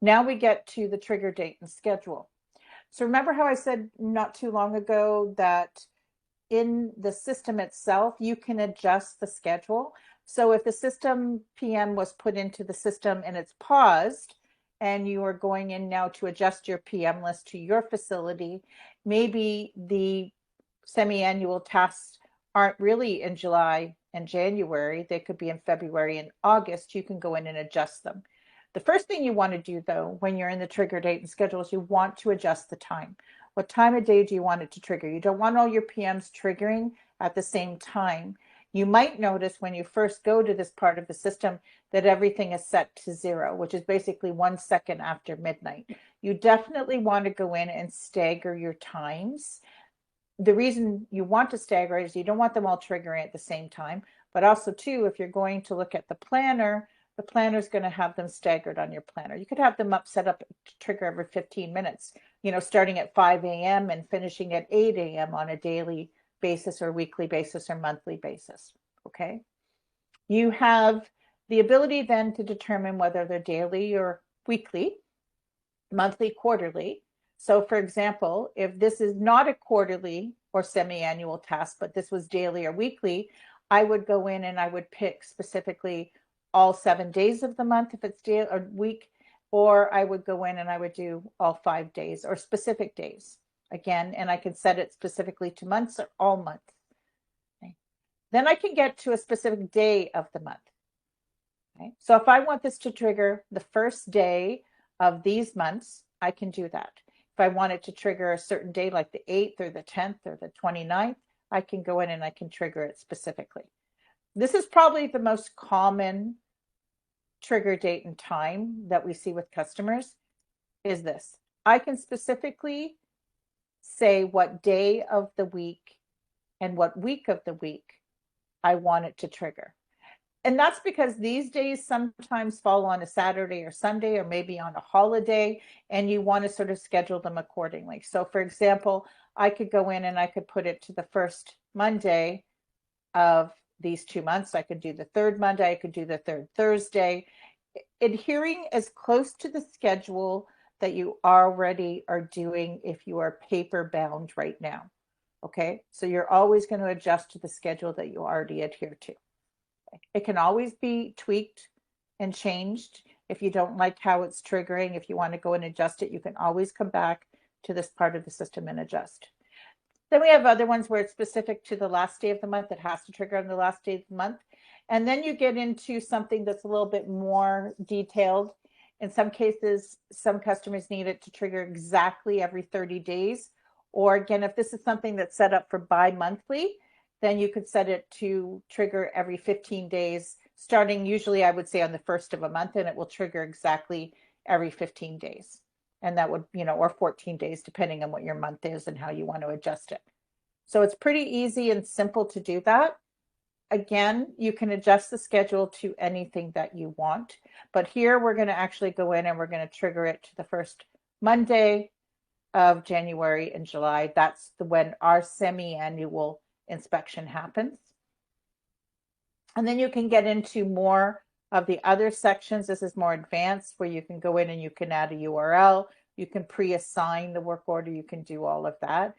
Now we get to the trigger date and schedule. So remember how I said not too long ago that in the system itself, you can adjust the schedule. So if the system PM was put into the system and it's paused, and you are going in now to adjust your PM list to your facility, maybe the semi-annual tasks aren't really in July and January. They could be in February and August. You can go in and adjust them. The first thing you want to do, though, when you're in the trigger date and schedule is you want to adjust the time. What time of day do you want it to trigger? You don't want all your PMs triggering at the same time. You might notice when you first go to this part of the system that everything is set to 0, which is basically 1 second after midnight. You definitely want to go in and stagger your times. The reason you want to stagger is you don't want them all triggering at the same time, but also too, if you're going to look at the planner is going to have them staggered on your planner. You could have them set up to trigger every 15 minutes, starting at 5 a.m. and finishing at 8 a.m. on a daily basis or weekly basis or monthly basis. Okay. You have the ability then to determine whether they're daily or weekly, monthly, quarterly. So for example, if this is not a quarterly or semi-annual task, but this was daily or weekly, I would go in and I would pick specifically all 7 days of the month if it's day or week, or I would go in and I would do all 5 days or specific days again, and I can set it specifically to months or all months. Okay. Then I can get to a specific day of the month. Okay. So if I want this to trigger the first day of these months, I can do that. If I want it to trigger a certain day like the 8th or the 10th or the 29th, I can go in and I can trigger it specifically. This is probably the most common trigger date and time that we see with customers is this. I can specifically say what day of the week and what week of the week I want it to trigger. And that's because these days sometimes fall on a Saturday or Sunday or maybe on a holiday, and you want to sort of schedule them accordingly. So for example, I could go in and I could put it to the first Monday of these 2 months. I could do the third Monday, I could do the third Thursday, adhering as close to the schedule that you already are doing if you are paper bound right now. Okay, so you're always going to adjust to the schedule that you already adhere to. It can always be tweaked and changed. If you don't like how it's triggering, if you want to go and adjust it, you can always come back to this part of the system and adjust. Then we have other ones where it's specific to the last day of the month. It has to trigger on the last day of the month. And then you get into something that's a little bit more detailed. In some cases, some customers need it to trigger exactly every 30 days. Or again, if this is something that's set up for bi-monthly, then you could set it to trigger every 15 days, starting usually, I would say, on the first of a month, and it will trigger exactly every 15 days. And that would, or 14 days, depending on what your month is and how you want to adjust it. So it's pretty easy and simple to do that. Again, you can adjust the schedule to anything that you want. But here we're going to actually go in and we're going to trigger it to the first Monday of January and July. That's when our semi-annual inspection happens. And then you can get into more of the other sections. This is more advanced where you can go in and you can add a URL, you can pre-assign the work order, you can do all of that.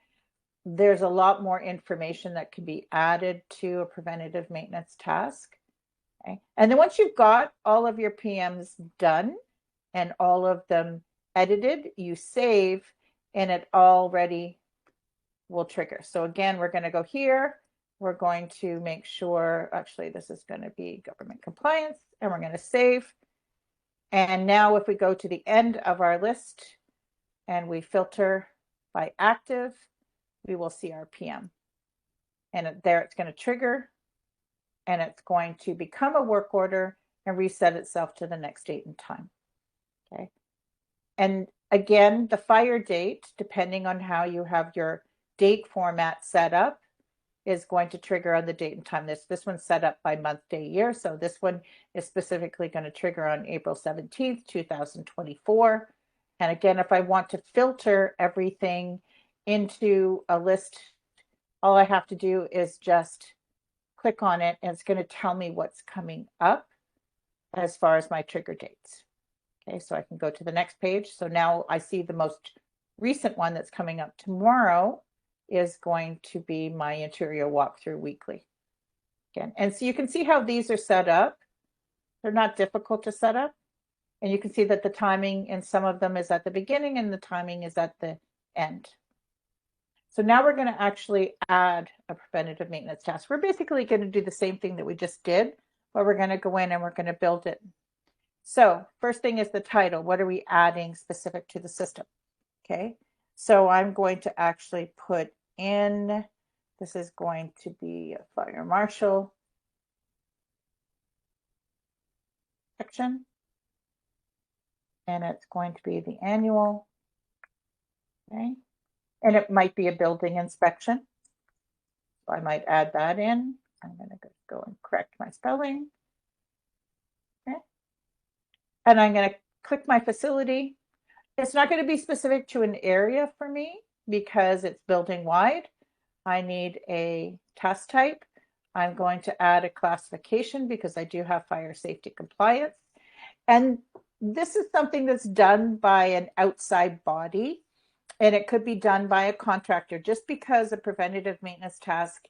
There's a lot more information that can be added to a preventative maintenance task. Okay. And then once you've got all of your PMs done and all of them edited, you save and it already will trigger. So again, we're going to go here. We're going to make sure, actually, this is going to be government compliance, and we're going to save. And now if we go to the end of our list and we filter by active, we will see our PM. And there it's going to trigger, and it's going to become a work order and reset itself to the next date and time. Okay. And again, the fire date, depending on how you have your date format set up, is going to trigger on the date and time. This one's set up by month, day, year. So this one is specifically going to trigger on April 17th, 2024. And again, if I want to filter everything into a list, all I have to do is just click on it, and it's going to tell me what's coming up as far as my trigger dates. Okay, so I can go to the next page. So now I see the most recent one that's coming up tomorrow is going to be my interior walkthrough weekly. Again, and so you can see how these are set up. They're not difficult to set up. And you can see that the timing in some of them is at the beginning and the timing is at the end. So now we're going to actually add a preventative maintenance task. We're basically going to do the same thing that we just did, but we're going to go in and we're going to build it. So first thing is the title. What are we adding specific to the system? Okay, so I'm going to actually put in, this is going to be a fire marshal section, and it's going to be the annual, okay, and it might be a building inspection. So I might add that in. I'm going to go and correct my spelling. Okay, and I'm going to click my facility. It's not going to be specific to an area for me because it's building wide. I need a task type. I'm going to add a classification because I do have fire safety compliance. And this is something that's done by an outside body, and it could be done by a contractor. Just because a preventative maintenance task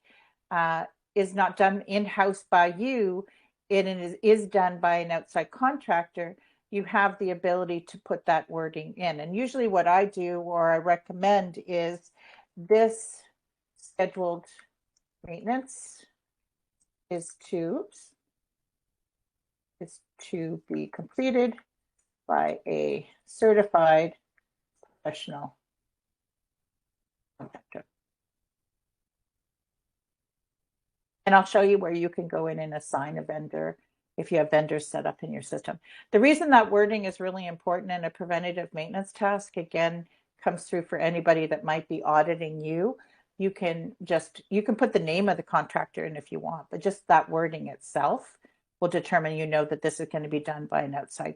is not done in-house by you, and it is done by an outside contractor, you have the ability to put that wording in. And usually what I do or I recommend is this scheduled maintenance is to be completed by a certified professional contractor. And I'll show you where you can go in and assign a vendor if you have vendors set up in your system. The reason that wording is really important in a preventative maintenance task, again, comes through for anybody that might be auditing you. You can put the name of the contractor in if you want, but just that wording itself will determine, that this is going to be done by an outside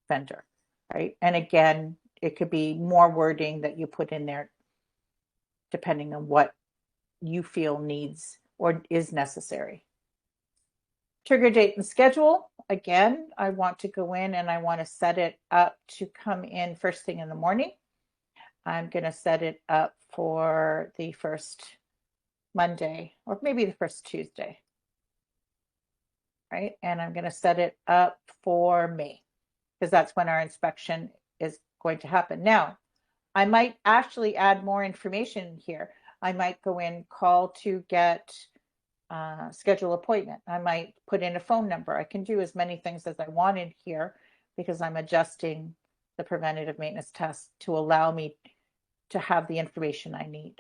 vendor, right? And again, it could be more wording that you put in there depending on what you feel needs or is necessary. Trigger date and schedule. Again, I want to go in and I want to set it up to come in first thing in the morning. I'm going to set it up for the first Monday or maybe the first Tuesday, right? And I'm going to set it up for May because that's when our inspection is going to happen. Now, I might actually add more information here. I might go in, call to get schedule appointment. I might put in a phone number. I can do as many things as I want in here because I'm adjusting the preventative maintenance test to allow me to have the information I need.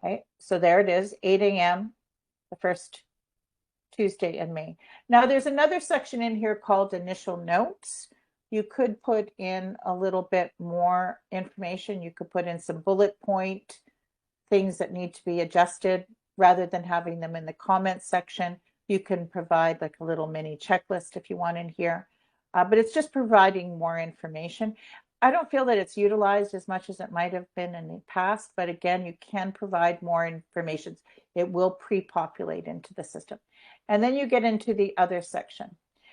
Okay, so there it is, 8 a.m., the first Tuesday in May. Now there's another section in here called initial notes. You could put in a little bit more information. You could put in some bullet point things that need to be adjusted rather than having them in the comments section. You can provide like a little mini checklist if you want in here, but it's just providing more information. I don't feel that it's utilized as much as it might have been in the past, but again, you can provide more information. It will pre-populate into the system. And then you get into the other section.